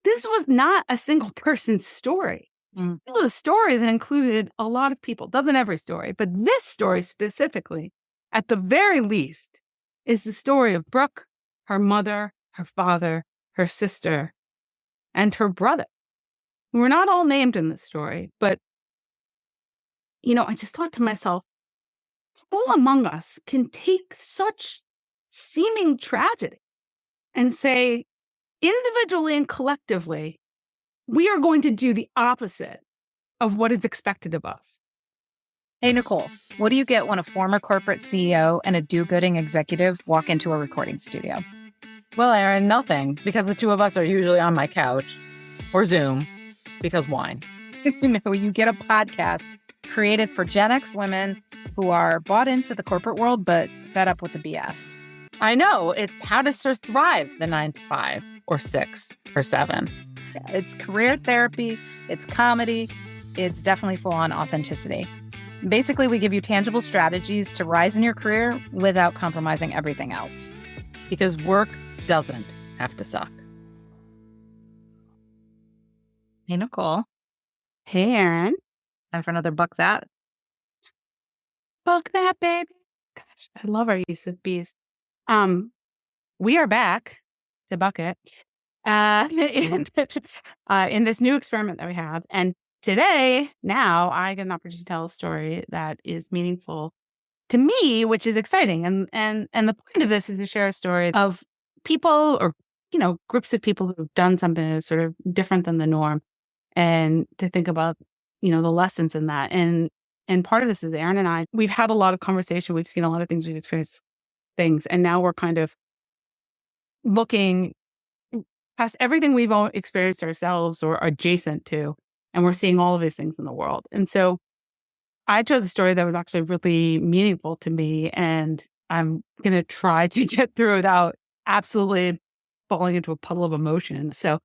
this was not a single person's story. Mm. It was a story that included a lot of people. Doesn't every story, but this story specifically, at the very least, is the story of Brooke, her mother, her father, her sister, and her brother. We're not all named in this story, but, I just thought to myself, who among us can take such seeming tragedy and say, individually and collectively, we are going to do the opposite of what is expected of us? Hey, Nicole, what do you get when a former corporate CEO and a do-gooding executive walk into a recording studio? Well, Aaron, nothing, because the two of us are usually on my couch or Zoom, because wine. You get a podcast created for Gen X women who are bought into the corporate world, but fed up with the BS. I know. It's how to thrive the 9 to 5 or 6 or 7. It's career therapy. It's comedy. It's definitely full-on authenticity. Basically, we give you tangible strategies to rise in your career without compromising everything else. Because work doesn't have to suck. Hey, Nicole. Hey, Aaron. Time for another Buck That. Buck that, baby. Gosh, I love our use of bees. We are back to Bucket in this new experiment that we have. And today, now, I get an opportunity to tell a story that is meaningful to me, which is exciting. And the point of this is to share a story of people or, groups of people who've done something that's sort of different than the norm, and to think about, the lessons in that. And part of this is Aaron and I, we've had a lot of conversation. We've seen a lot of things. We've experienced things. And now we're kind of looking past everything we've all experienced ourselves or adjacent to, and we're seeing all of these things in the world. And so I chose a story that was actually really meaningful to me, and I'm going to try to get through without absolutely falling into a puddle of emotion. So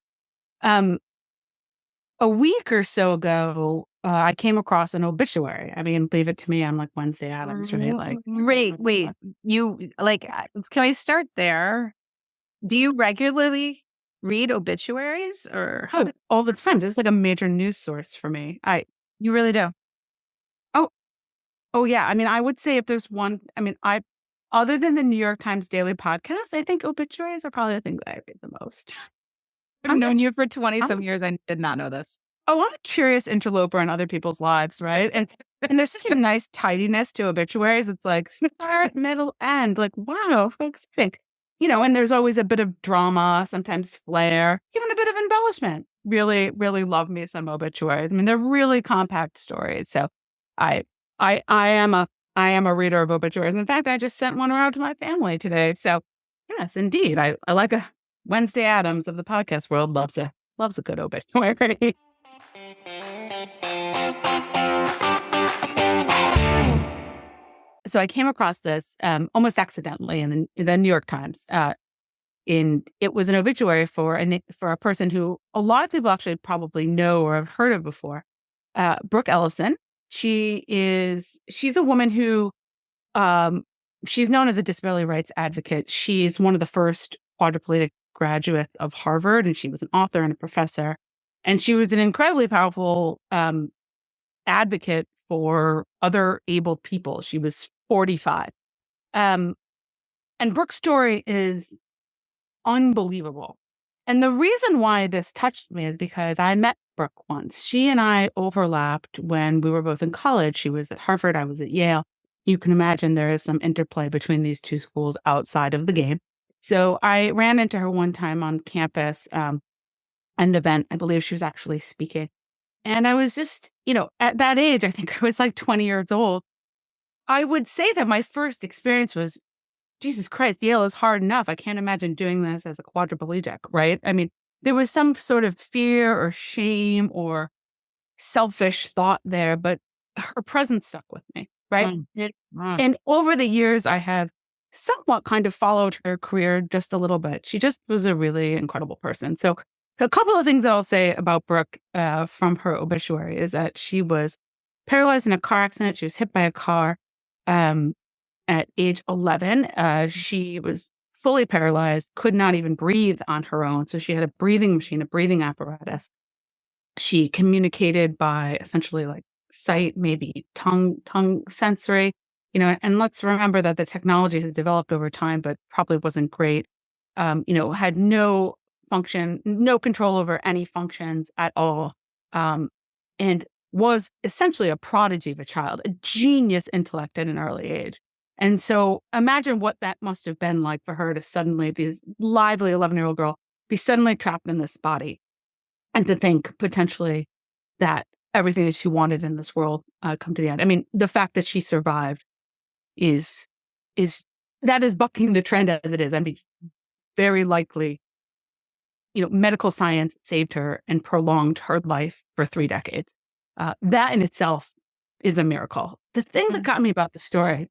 a week or so ago, I came across an obituary. I mean, leave it to me. I'm like Wednesday Addams, right? Like, wait. You can we start there? Do you regularly read obituaries or all the time? It's like a major news source for me. You really do? Oh yeah. I mean, I would say if there's one, other than the New York Times Daily Podcast, I think obituaries are probably the thing that I read the most. I've known you for 20-some years. I did not know this. I'm a curious interloper in other people's lives, right? And there's such a nice tidiness to obituaries. It's like start, middle, end. Like, wow, exciting. And there's always a bit of drama, sometimes flair, even a bit of embellishment. Really, really love me some obituaries. I mean, they're really compact stories. So I am a reader of obituaries. In fact, I just sent one around to my family today. So yes, indeed. I like a Wednesday Addams of the podcast world loves a good obituary. So I came across this almost accidentally in the New York Times. It was an obituary for a person who a lot of people actually probably know or have heard of before, Brooke Ellison. She's a woman who she's known as a disability rights advocate. She's one of the first quadriplegic graduates of Harvard, and she was an author and a professor. And she was an incredibly powerful advocate for other able people. She was 45. And Brooke's story is unbelievable. And the reason why this touched me is because I met Brooke once. She and I overlapped when we were both in college. She was at Harvard, I was at Yale. You can imagine there is some interplay between these two schools outside of the game. So I ran into her one time on campus, an event. I believe she was actually speaking. And I was just, at that age, I think I was like 20 years old. I would say that my first experience was, Jesus Christ, Yale is hard enough. I can't imagine doing this as a quadriplegic, right? I mean, there was some sort of fear or shame or selfish thought there, but her presence stuck with me, right? And over the years, I have somewhat kind of followed her career just a little bit. She just was a really incredible person. So a couple of things that I'll say about Brooke from her obituary is that she was paralyzed in a car accident. She was hit by a car at age 11. She was fully paralyzed, could not even breathe on her own. So she had a breathing machine, a breathing apparatus. She communicated by essentially like sight, maybe tongue sensory, and let's remember that the technology has developed over time, but probably wasn't great. Had no function, no control over any functions at all. And was essentially a prodigy of a child, a genius intellect at an early age. And so imagine what that must have been like for her to suddenly be this lively 11-year-old girl, be suddenly trapped in this body, and to think potentially that everything that she wanted in this world come to the end. I mean, the fact that she survived is that is bucking the trend as it is. I mean, very likely, medical science saved her and prolonged her life for 3 decades. That in itself is a miracle. The thing that got me about the story,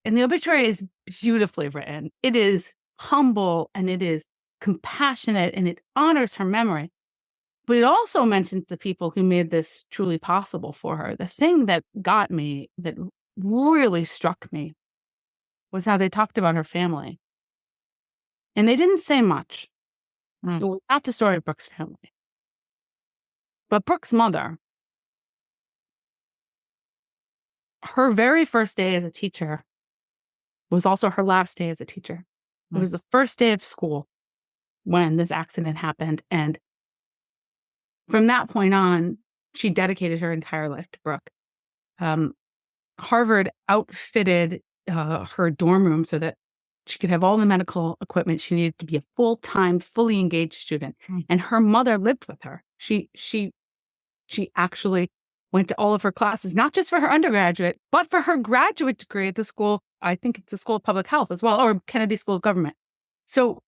and the obituary is beautifully written. It is humble and it is compassionate and it honors her memory. But it also mentions the people who made this truly possible for her. The thing that got me, that really struck me, was how they talked about her family. And they didn't say much. It was not the story of Brooke's family. But Brooke's mother, her very first day as a teacher was also her last day as a teacher. It was the first day of school when this accident happened. And from that point on, she dedicated her entire life to Brooke. Harvard outfitted her dorm room so that she could have all the medical equipment she needed to be a full-time, fully engaged student. And her mother lived with her. She actually went to all of her classes, not just for her undergraduate, but for her graduate degree at the school. I think it's the School of Public Health as well, or Kennedy School of Government. So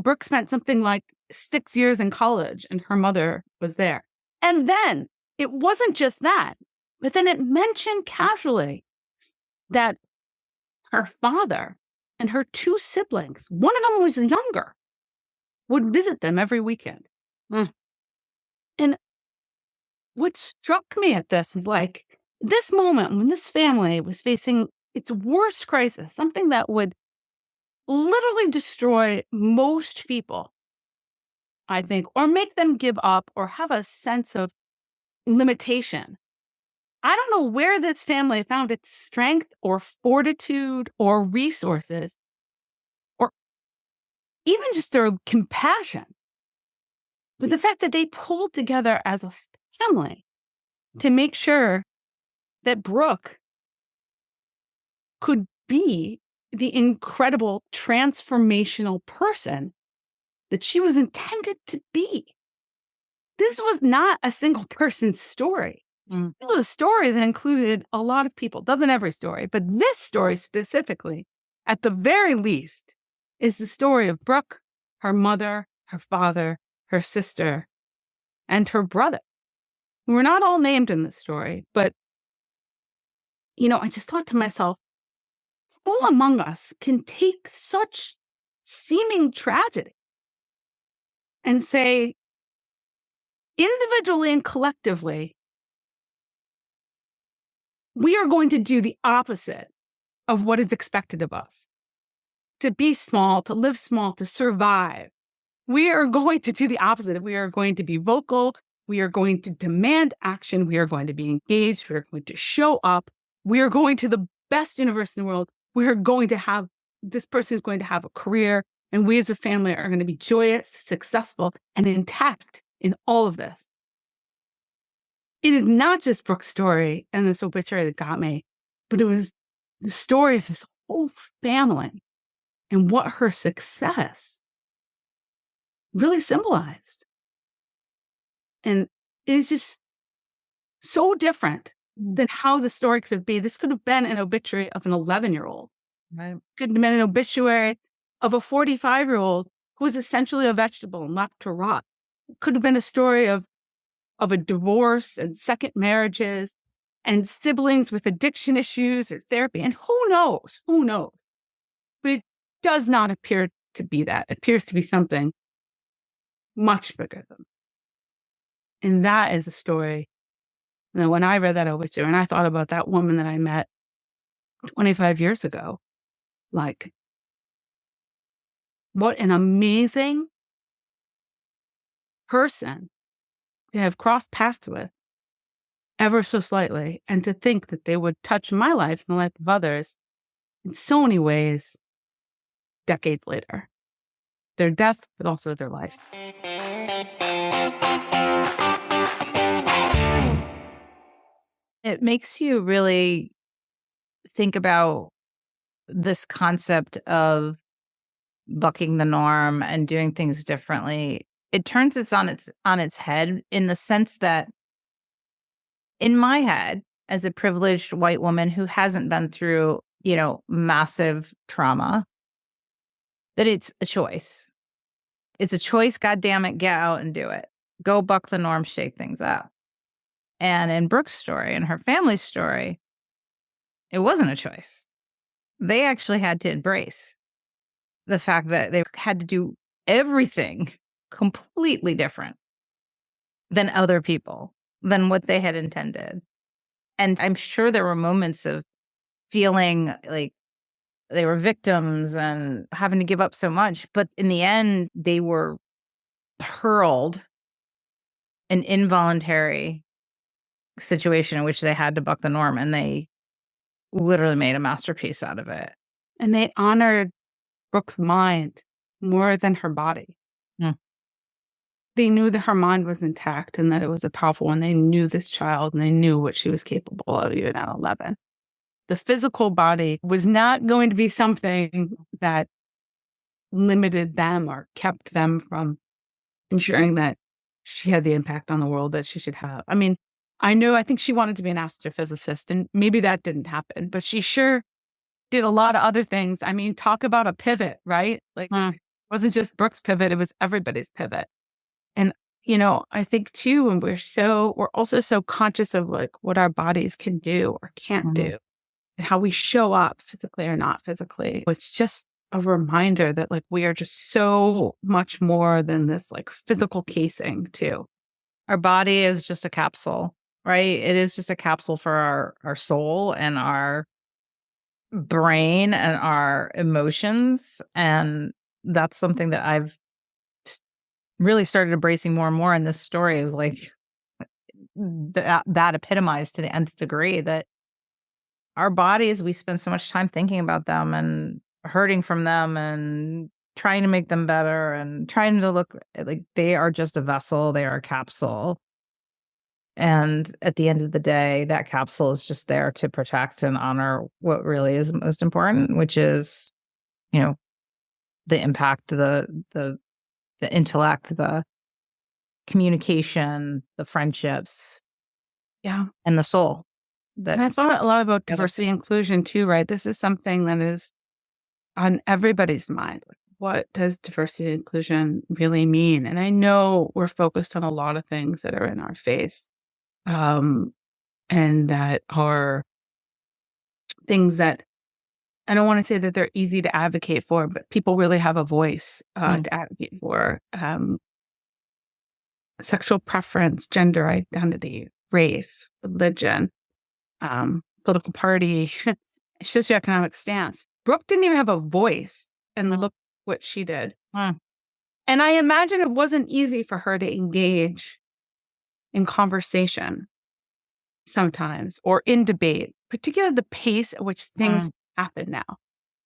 Brooke spent something like 6 years in college, and her mother was there. And then it wasn't just that, but then it mentioned casually that her father and her 2 siblings, one of them was younger, would visit them every weekend. And what struck me at this is like this moment when this family was facing its worst crisis, something that would literally destroy most people, I think, or make them give up or have a sense of limitation. I don't know where this family found its strength or fortitude or resources or even just their compassion. But the fact that they pulled together as a family to make sure that Brooke could be the incredible transformational person that she was intended to be. This was not a single person's story. It was a story that included a lot of people. Doesn't every story, but this story specifically, at the very least, is the story of Brooke, her mother, her father, her sister, and her brother. We're not all named in this story, but, I just thought to myself, who among us can take such seeming tragedy and say, individually and collectively, we are going to do the opposite of what is expected of us. To be small, to live small, to survive. We are going to do the opposite. We are going to be vocal. We are going to demand action. We are going to be engaged. We are going to show up. We are going to the best university in the world. We are going to have, this person is going to have a career. And we as a family are going to be joyous, successful, and intact in all of this. It is not just Brooke's story and this obituary that got me, but it was the story of this whole family and what her success really symbolized. And it is just so different than how the story could have been. This could have been an obituary of an 11-year-old. Right. Could have been an obituary of a 45-year-old who was essentially a vegetable and left to rot. It could have been a story of a divorce and second marriages and siblings with addiction issues or therapy. And who knows? But it does not appear to be that. It appears to be something much bigger than. And that is a story. When I read that obituary and I thought about that woman that I met 25 years ago, like, what an amazing person to have crossed paths with ever so slightly, and to think that they would touch my life and the life of others in so many ways decades later. Their death, but also their life. It makes you really think about this concept of bucking the norm and doing things differently. It turns it on its head in the sense that in my head, as a privileged white woman who hasn't been through, massive trauma, that it's a choice. It's a choice, God damn it, get out and do it. Go buck the norm, shake things up. And in Brooke's story and her family's story, it wasn't a choice. They actually had to embrace the fact that they had to do everything completely different than other people, than what they had intended. And I'm sure there were moments of feeling like they were victims and having to give up so much. But in the end, they were hurled an involuntary situation in which they had to buck the norm, and they literally made a masterpiece out of it. And they honored Brooke's mind more than her body. Hmm. They knew that her mind was intact and that it was a powerful one. They knew this child and they knew what she was capable of even at 11. The physical body was not going to be something that limited them or kept them from ensuring that she had the impact on the world that she should have. I mean, I think she wanted to be an astrophysicist, and maybe that didn't happen, but she sure did a lot of other things. I mean, talk about a pivot, right? Like, it wasn't just Brooke's pivot, it was everybody's pivot. And, I think too, when we're also so conscious of like what our bodies can do or can't do, and how we show up physically or not physically. It's just a reminder that like we are just so much more than this like physical casing too. Our body is just a capsule, right? It is just a capsule for our soul and our brain and our emotions. And that's something that I've really started embracing more and more in this story, is like that epitomized to the nth degree, that our bodies, we spend so much time thinking about them and hurting from them and trying to make them better and trying to look like they are just a vessel, they are a capsule. And at the end of the day, that capsule is just there to protect and honor what really is most important, which is, the impact, the intellect, the communication, the friendships, and the soul. And I thought a lot about diversity and inclusion too, right? This is something that is on everybody's mind. What does diversity and inclusion really mean? And I know we're focused on a lot of things that are in our face, and that are things that I don't want to say that they're easy to advocate for, but people really have a voice to advocate for. Sexual preference, gender identity, race, religion, political party, socioeconomic stance. Brooke didn't even have a voice, and look what she did. And I imagine it wasn't easy for her to engage in conversation sometimes, or in debate, particularly the pace at which things happen now.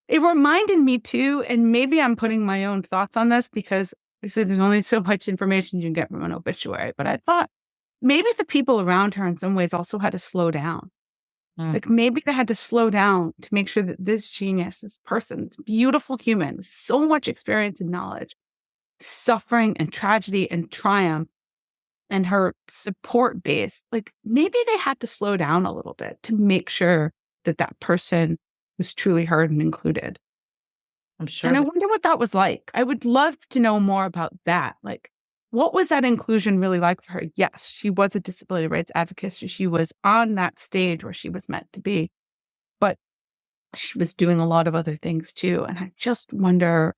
It reminded me too, and maybe I'm putting my own thoughts on this because obviously there's only so much information you can get from an obituary, but I thought maybe the people around her in some ways also had to slow down. Like maybe they had to slow down to make sure that this genius, this person, this beautiful human with so much experience and knowledge, suffering and tragedy and triumph, and her support base, like maybe they had to slow down a little bit to make sure that that person was truly heard and included. I'm sure. And I wonder what that was like. I would love to know more about that. Like, what was that inclusion really like for her? Yes, she was a disability rights advocate. She was on that stage where she was meant to be, but she was doing a lot of other things too. And I just wonder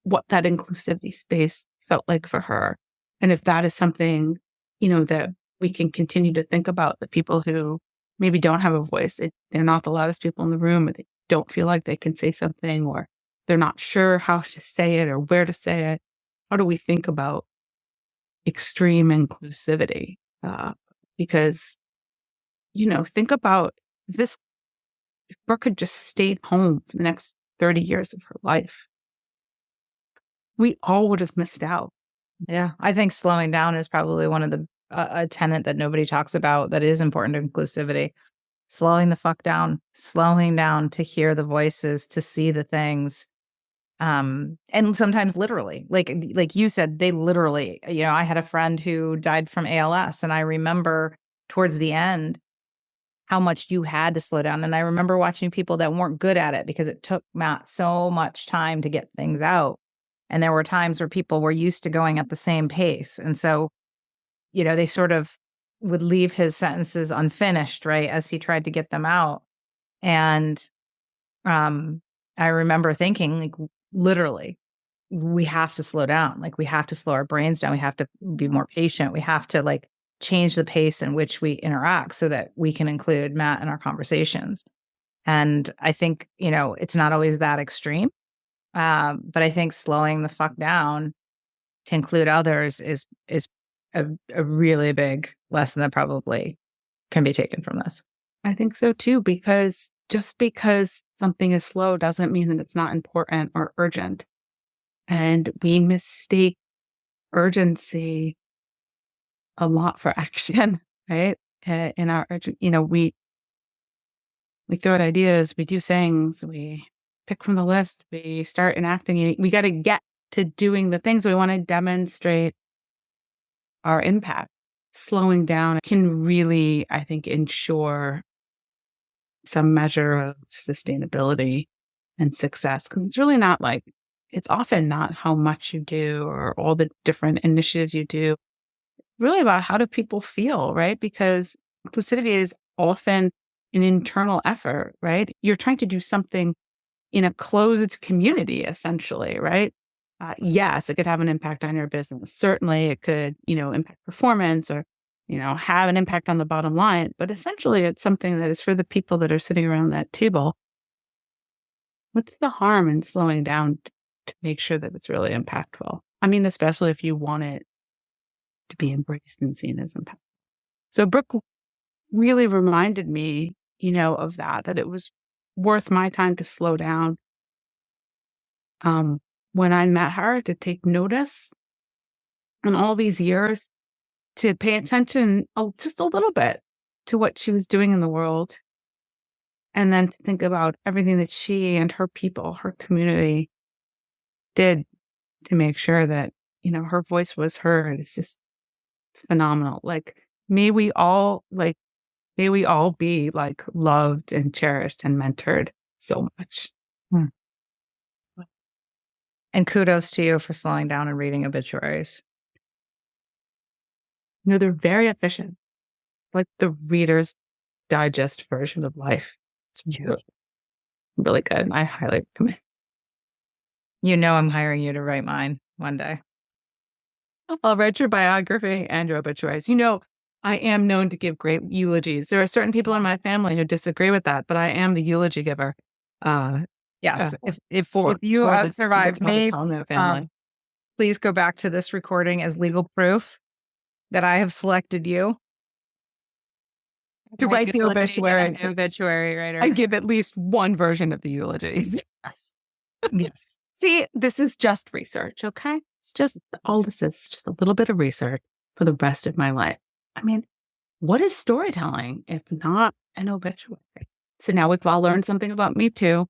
what that inclusivity space felt like for her. And if that is something, that we can continue to think about, the people who maybe don't have a voice. They're not the loudest people in the room, or they don't feel like they can say something, or they're not sure how to say it or where to say it. How do we think about extreme inclusivity? Because, think about this. If Brooke had just stayed home for the next 30 years of her life, we all would have missed out. Yeah, I think slowing down is probably one of the a tenet that nobody talks about that is important to inclusivity. Slowing the fuck down, slowing down to hear the voices, to see the things. And sometimes literally, like you said, they literally, I had a friend who died from ALS, and I remember towards the end how much you had to slow down. And I remember watching people that weren't good at it because it took Matt so much time to get things out. And there were times where people were used to going at the same pace. And so, they sort of would leave his sentences unfinished, right, as he tried to get them out. And I remember thinking, like, literally, we have to slow down. Like, we have to slow our brains down. We have to be more patient. We have to, like, change the pace in which we interact so that we can include Matt in our conversations. And I think, it's not always that extreme. But I think slowing the fuck down to include others is a really big lesson that probably can be taken from this. I think so too, because just because something is slow doesn't mean that it's not important or urgent. And we mistake urgency a lot for action, right? In our urgent, we throw out ideas, we do things, we pick from the list, we start enacting. We got to get to doing the things we want to demonstrate our impact. Slowing down can really, I think, ensure some measure of sustainability and success, because it's really not it's often not how much you do or all the different initiatives you do. It's really about how do people feel, right? Because inclusivity is often an internal effort, right? You're trying to do something in a closed community, essentially, right? Yes, it could have an impact on your business. Certainly, it could, impact performance or, have an impact on the bottom line. But essentially, it's something that is for the people that are sitting around that table. What's the harm in slowing down to make sure that it's really impactful? I mean, especially if you want it to be embraced and seen as impactful. So Brooke really reminded me, of that it was worth my time to slow down when I met her, to take notice, and all these years to pay attention just a little bit to what she was doing in the world, and then to think about everything that she and her people, her community, did to make sure that her voice was heard. It's just phenomenal. May we all be loved and cherished and mentored so much. And kudos to you for slowing down and reading obituaries. They're very efficient. Like the Reader's Digest version of life. It's really, really good. I highly recommend. I'm hiring you to write mine one day. I'll write your biography and your obituaries. I am known to give great eulogies. There are certain people in my family who disagree with that, but I am the eulogy giver. Yes. If you survive me, please go back to this recording as legal proof that I have selected you to write the obituary. Obituary writer. I give at least one version of the eulogies. Yes. Yes. See, this is just research, okay? It's just all this is just a little bit of research for the rest of my life. I mean, what is storytelling if not an obituary? So now we've all learned something about me too.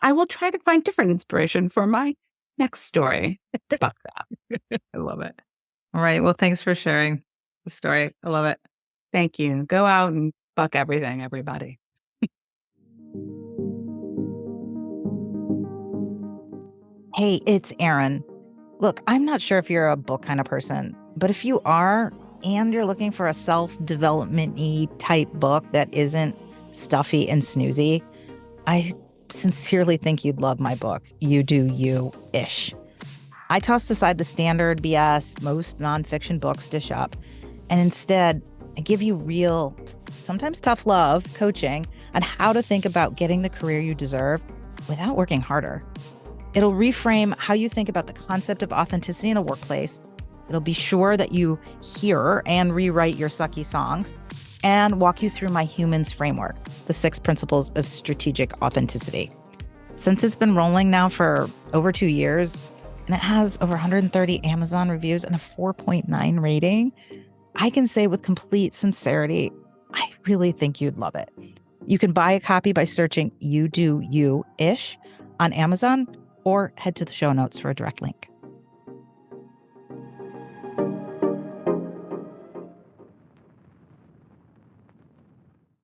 I will try to find different inspiration for my next story about that. I love it. All right. Well, thanks for sharing the story. I love it. Thank you. Go out and buck everything, everybody. Hey, it's Erin. Look, I'm not sure if you're a book kind of person, but if you are, and you're looking for a self-development-y type book that isn't stuffy and snoozy, I sincerely think you'd love my book, You Do You-ish. I tossed aside the standard BS most nonfiction books dish up, and instead, I give you real, sometimes tough love coaching on how to think about getting the career you deserve without working harder. It'll reframe how you think about the concept of authenticity in the workplace. It'll be sure that you hear and rewrite your sucky songs and walk you through my humans framework, the 6 principles of strategic authenticity. Since it's been rolling now for over 2 years, and it has over 130 Amazon reviews and a 4.9 rating, I can say with complete sincerity, I really think you'd love it. You can buy a copy by searching You Do You-ish on Amazon or head to the show notes for a direct link.